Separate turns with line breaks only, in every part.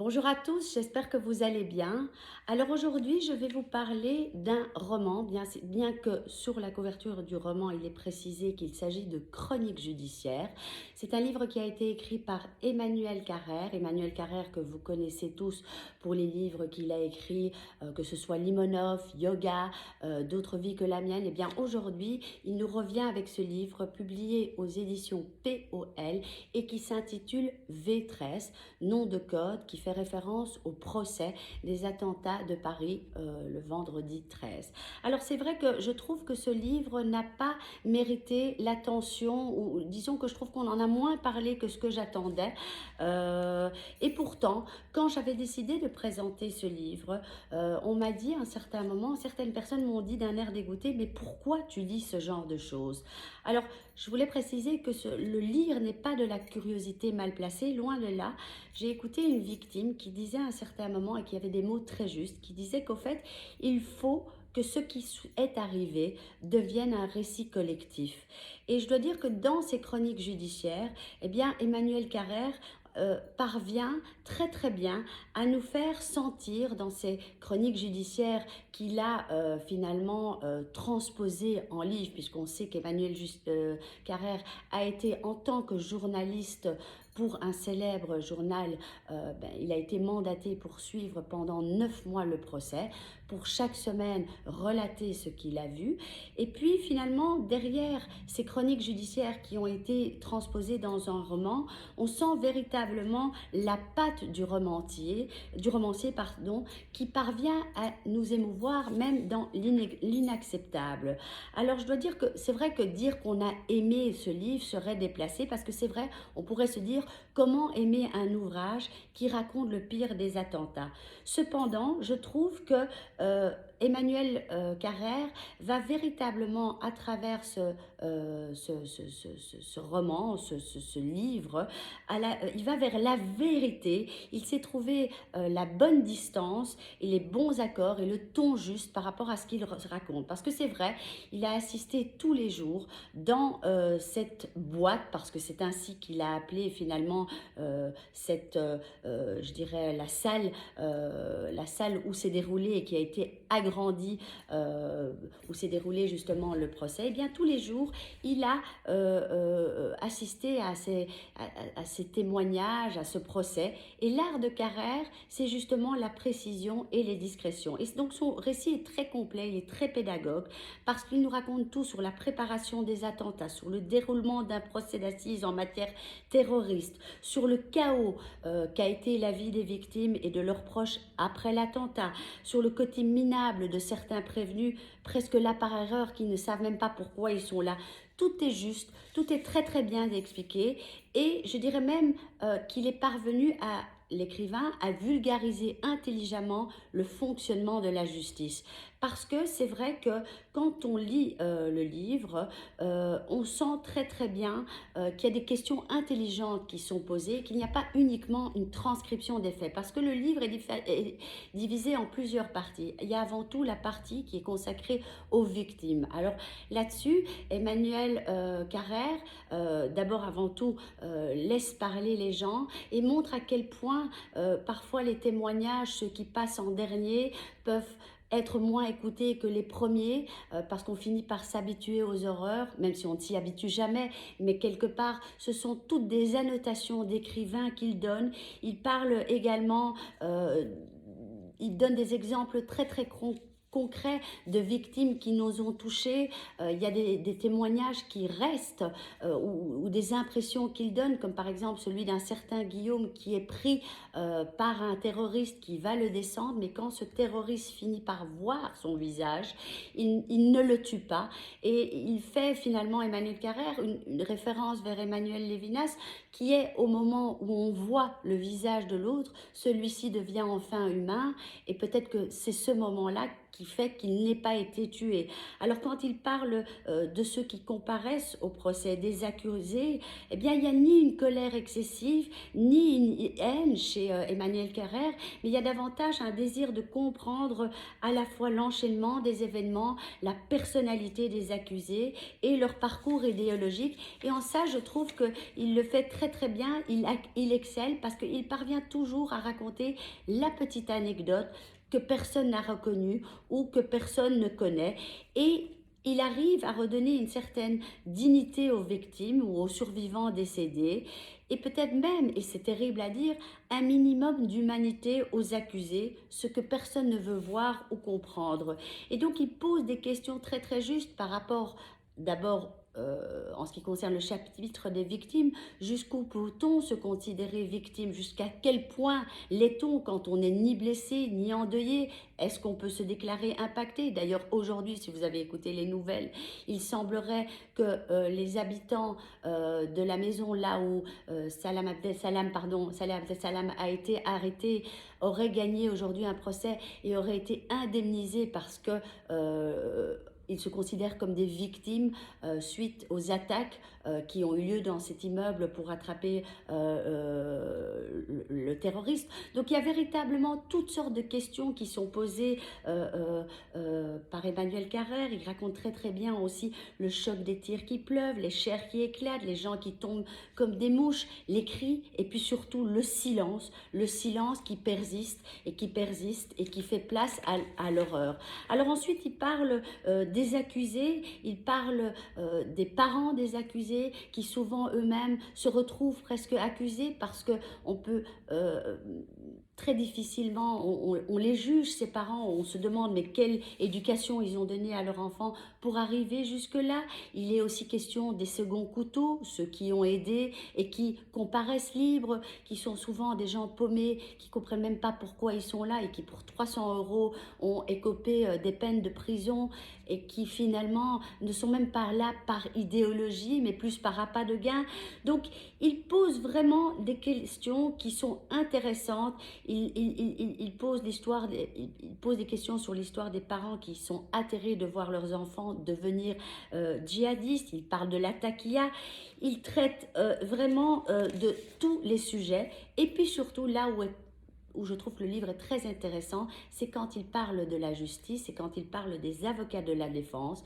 Bonjour à tous, j'espère que vous allez bien. Alors aujourd'hui, je vais vous parler d'un roman, bien que sur la couverture du roman, il est précisé qu'il s'agit de chroniques judiciaires. C'est un livre qui a été écrit par Emmanuel Carrère. Emmanuel Carrère que vous connaissez tous pour les livres qu'il a écrits, que ce soit Limonov, Yoga, D'autres vies que la mienne. Et bien aujourd'hui, il nous revient avec ce livre publié aux éditions POL et qui s'intitule V13, nom de code qui fait référence au procès des attentats de Paris le vendredi 13. Alors c'est vrai que je trouve que ce livre n'a pas mérité l'attention, ou disons que je trouve qu'on en a moins parlé que ce que j'attendais. Et pourtant, quand j'avais décidé de présenter ce livre, on m'a dit à un certain moment, certaines personnes m'ont dit d'un air dégoûté, mais pourquoi tu lis ce genre de choses? Alors, je voulais préciser que le lire n'est pas de la curiosité mal placée, loin de là. J'ai écouté une victime qui disait à un certain moment, et qui avait des mots très justes, qui disait qu'au fait, il faut que ce qui est arrivé devienne un récit collectif. Et je dois dire que dans ces chroniques judiciaires, eh bien, Emmanuel Carrère parvient très très bien à nous faire sentir dans ces chroniques judiciaires qu'il a finalement transposées en livre, puisqu'on sait qu'Emmanuel Carrère a été en tant que journaliste pour un célèbre journal, il a été mandaté pour suivre pendant 9 mois le procès, pour chaque semaine relater ce qu'il a vu. Et puis finalement, derrière ces chroniques judiciaires qui ont été transposées dans un roman, on sent véritablement la patte du romancier qui parvient à nous émouvoir même dans l'inacceptable. Alors je dois dire que c'est vrai que dire qu'on a aimé ce livre serait déplacé, parce que c'est vrai, on pourrait se dire comment aimer un ouvrage qui raconte le pire des attentats. Cependant, je trouve que Emmanuel Carrère va véritablement, à travers ce roman, ce livre, il va vers la vérité. Il s'est trouvé la bonne distance et les bons accords et le ton juste par rapport à ce qu'il raconte. Parce que c'est vrai, il a assisté tous les jours dans cette boîte, parce que c'est ainsi qu'il a appelé finalement je dirais, la salle où s'est déroulé et qui a été agrandie, où s'est déroulé justement le procès. Et bien tous les jours, il a assisté à ces témoignages, à ce procès. Et l'art de Carrère, c'est justement la précision et les discrétions. Et donc son récit est très complet, il est très pédagogue, parce qu'il nous raconte tout sur la préparation des attentats, sur le déroulement d'un procès d'assises en matière terroriste, sur le chaos qu'a été la vie des victimes et de leurs proches après l'attentat, sur le côté minable de certains prévenus, presque là par erreur, qui ne savent même pas pourquoi ils sont là. Tout est juste, tout est très très bien expliqué, et je dirais même qu'il est parvenu à l'écrivain à vulgariser intelligemment le fonctionnement de la justice. Parce que c'est vrai que quand on lit le livre, on sent très très bien qu'il y a des questions intelligentes qui sont posées, qu'il n'y a pas uniquement une transcription des faits. Parce que le livre est divisé en plusieurs parties. Il y a avant tout la partie qui est consacrée aux victimes. Alors là-dessus, Emmanuel Carrère, d'abord avant tout, laisse parler les gens et montre à quel point parfois les témoignages, ceux qui passent en dernier, peuvent être moins écoutés que les premiers, parce qu'on finit par s'habituer aux horreurs, même si on ne s'y habitue jamais, mais quelque part, ce sont toutes des annotations d'écrivains qu'il donne. Il parle également, il donne des exemples très très concrets de victimes qui nous ont touchés. Il y a des témoignages qui restent, ou des impressions qu'il donne, comme par exemple celui d'un certain Guillaume qui est pris par un terroriste qui va le descendre, mais quand ce terroriste finit par voir son visage, il ne le tue pas. Et il fait finalement, Emmanuel Carrère, une référence vers Emmanuel Lévinas, qui est au moment où on voit le visage de l'autre, celui-ci devient enfin humain, et peut-être que c'est ce moment-là qui fait qu'il n'ait pas été tué. Alors quand il parle de ceux qui comparaissent au procès des accusés, eh bien il n'y a ni une colère excessive, ni une haine chez Emmanuel Carrère, mais il y a davantage un désir de comprendre à la fois l'enchaînement des événements, la personnalité des accusés et leur parcours idéologique. Et en ça, je trouve qu'il le fait très très bien, il excelle parce qu'il parvient toujours à raconter la petite anecdote que personne n'a reconnue ou que personne ne connaît. Et il arrive à redonner une certaine dignité aux victimes ou aux survivants décédés et peut-être même, et c'est terrible à dire, un minimum d'humanité aux accusés, ce que personne ne veut voir ou comprendre. Et donc il pose des questions très très justes par rapport d'abord en ce qui concerne le chapitre des victimes, jusqu'où peut-on se considérer victime? Jusqu'à quel point l'est-on quand on n'est ni blessé ni endeuillé? Est-ce qu'on peut se déclarer impacté? D'ailleurs, aujourd'hui, si vous avez écouté les nouvelles, il semblerait que les habitants de la maison là où Salah Abdel Salam a été arrêté auraient gagné aujourd'hui un procès et auraient été indemnisés parce que ils se considèrent comme des victimes suite aux attaques qui ont eu lieu dans cet immeuble pour attraper le terroriste. Donc il y a véritablement toutes sortes de questions qui sont posées par Emmanuel Carrère. Il raconte très très bien aussi le choc des tirs qui pleuvent, les chairs qui éclatent, les gens qui tombent comme des mouches, les cris et puis surtout le silence qui persiste et qui persiste et qui fait place à l'horreur. Alors ensuite il parle des accusés, il parle des parents des accusés qui souvent eux-mêmes se retrouvent presque accusés parce que on peut très difficilement, on les juge, ces parents, on se demande mais quelle éducation ils ont donnée à leur enfant pour arriver jusque-là. Il est aussi question des seconds couteaux, ceux qui ont aidé et qui comparaissent libres, qui sont souvent des gens paumés, qui ne comprennent même pas pourquoi ils sont là et qui pour 300 € ont écopé des peines de prison et qui finalement ne sont même pas là par idéologie mais plus par appât de gain. Donc il pose vraiment des questions qui sont intéressantes. Il pose il pose des questions sur l'histoire des parents qui sont atterrés de voir leurs enfants devenir djihadistes. Il parle de la taquilla. Il traite vraiment de tous les sujets. Et puis surtout, là où je trouve que le livre est très intéressant, c'est quand il parle de la justice et quand il parle des avocats de la défense,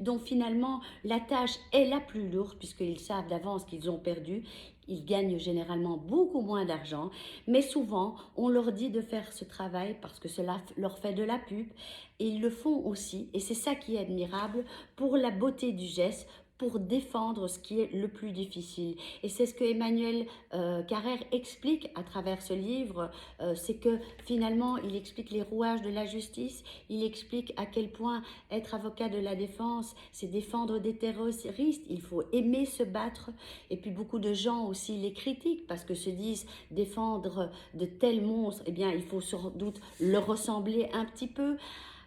dont finalement la tâche est la plus lourde puisqu'ils savent d'avance qu'ils ont perdu. Ils gagnent généralement beaucoup moins d'argent, mais souvent on leur dit de faire ce travail parce que cela leur fait de la pub et ils le font aussi, et c'est ça qui est admirable, pour la beauté du geste, pour défendre ce qui est le plus difficile. Et c'est ce que Emmanuel Carrère explique à travers ce livre, c'est que finalement il explique les rouages de la justice, il explique à quel point être avocat de la défense, c'est défendre des terroristes, il faut aimer se battre, et puis beaucoup de gens aussi les critiquent parce que se disent défendre de tels monstres, eh bien il faut sans doute leur ressembler un petit peu.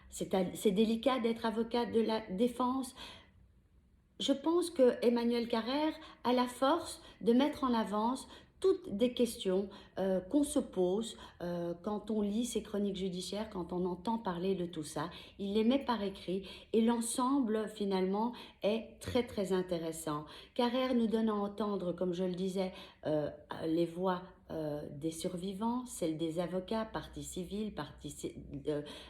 C'est délicat d'être avocat de la défense. Je pense que Emmanuel Carrère a la force de mettre en avance toutes des questions qu'on se pose quand on lit ces chroniques judiciaires, quand on entend parler de tout ça. Il les met par écrit et l'ensemble finalement est très très intéressant. Carrère nous donne à entendre, comme je le disais, les voix des survivants, celles des avocats, partie civile,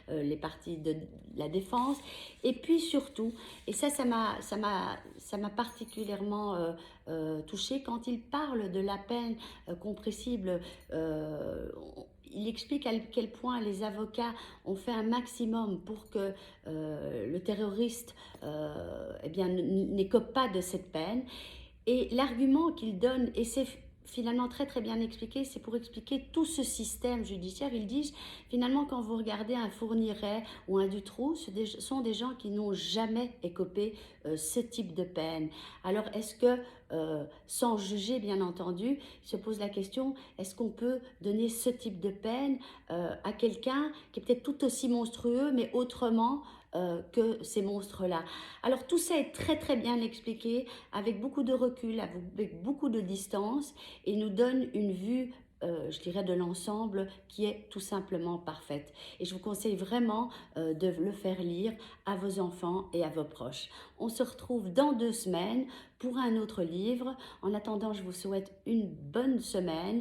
les parties de la défense, et puis surtout, et ça m'a particulièrement touchée quand il parle de la peine compressible. Il explique à quel point les avocats ont fait un maximum pour que le terroriste eh bien, n'écope pas de cette peine. Et l'argument qu'il donne, et c'est finalement très très bien expliqué, c'est pour expliquer tout ce système judiciaire. Ils disent finalement quand vous regardez un Fourniret ou un Dutroux, ce sont des gens qui n'ont jamais écopé ce type de peine. Alors est-ce que, sans juger bien entendu, il se pose la question, est-ce qu'on peut donner ce type de peine à quelqu'un qui est peut-être tout aussi monstrueux mais autrement que ces monstres-là. Alors tout ça est très très bien expliqué, avec beaucoup de recul, avec beaucoup de distance, et nous donne une vue je dirais, de l'ensemble qui est tout simplement parfaite. Et je vous conseille vraiment de le faire lire à vos enfants et à vos proches. On se retrouve dans 2 semaines pour un autre livre. En attendant, je vous souhaite une bonne semaine